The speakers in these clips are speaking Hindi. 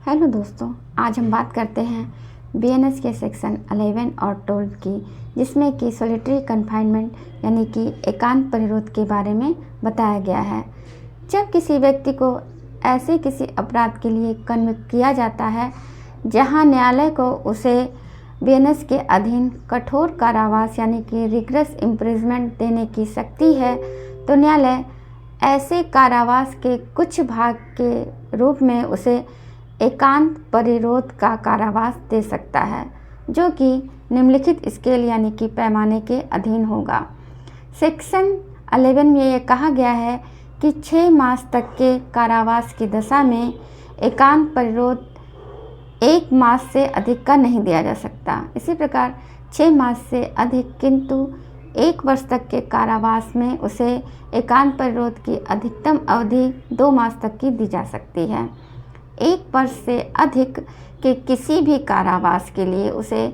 हेलो दोस्तों, आज हम बात करते हैं बीएनएस के सेक्शन 11 और 12 की, जिसमें कि सॉलिटरी कन्फाइनमेंट यानी कि एकांत परिरोध के बारे में बताया गया है। जब किसी व्यक्ति को ऐसे किसी अपराध के लिए कन्विक्ट किया जाता है जहां न्यायालय को उसे बीएनएस के अधीन कठोर कारावास यानी कि रिगरस इम्प्रिजमेंट देने की शक्ति है, तो न्यायालय ऐसे कारावास के कुछ भाग के रूप में उसे एकांत परिरोध का कारावास दे सकता है, जो कि निम्नलिखित स्केल यानी कि पैमाने के अधीन होगा। सेक्शन 11 में यह कहा गया है कि 6 मास तक के कारावास की दशा में एकांत परिरोध 1 मास से अधिक का नहीं दिया जा सकता। इसी प्रकार 6 मास से अधिक किंतु 1 वर्ष तक के कारावास में उसे एकांत परिरोध की अधिकतम अवधि 2 मास तक की दी जा सकती है। 1 वर्ष से अधिक के किसी भी कारावास के लिए उसे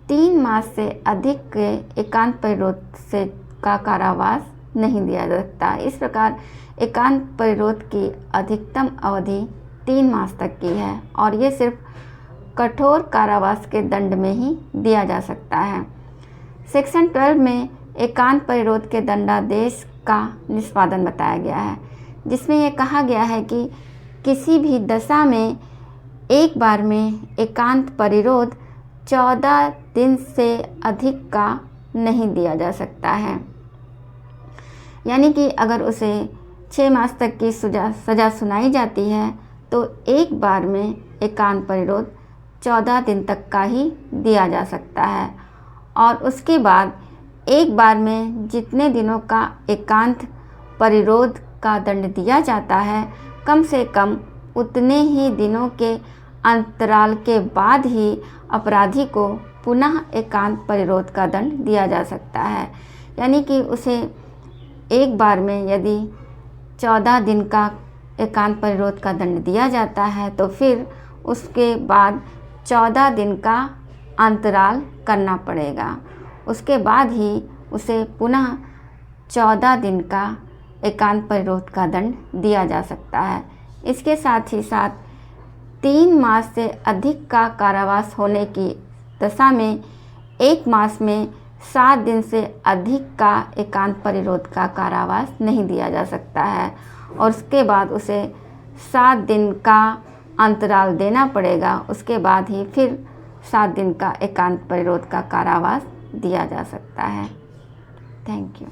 3 मास से अधिक के एकांत परिरोध से का कारावास नहीं दिया जा सकता। इस प्रकार एकांत परिरोध की अधिकतम अवधि 3 मास तक की है और ये सिर्फ कठोर कारावास के दंड में ही दिया जा सकता है। सेक्शन 12 में एकांत परिरोध के दंडादेश का निष्पादन बताया गया है, जिसमें यह कहा गया है कि किसी भी दशा में एक बार में एकांत परिरोध 14 दिन से अधिक का नहीं दिया जा सकता है। यानी कि अगर उसे 6 मास तक की सज़ा सुनाई जाती है तो एक बार में एकांत परिरोध 14 दिन तक का ही दिया जा सकता है और उसके बाद एक बार में जितने दिनों का एकांत परिरोध का दंड दिया जाता है, कम से कम उतने ही दिनों के अंतराल के बाद ही अपराधी को पुनः एकांत परिरोध का दंड दिया जा सकता है। यानी कि उसे एक बार में यदि 14 दिन का एकांत परिरोध का दंड दिया जाता है तो फिर उसके बाद 14 दिन का अंतराल करना पड़ेगा। उसके बाद ही उसे पुनः 14 दिन का एकांत परिरोध का दंड दिया जा सकता है। इसके साथ ही साथ 3 मास से अधिक का कारावास होने की दशा में 1 मास में 7 दिन से अधिक का एकांत परिरोध का कारावास नहीं दिया जा सकता है और उसके बाद उसे 7 दिन का अंतराल देना पड़ेगा। उसके बाद ही फिर 7 दिन का एकांत परिरोध का कारावास दिया जा सकता है। Thank you.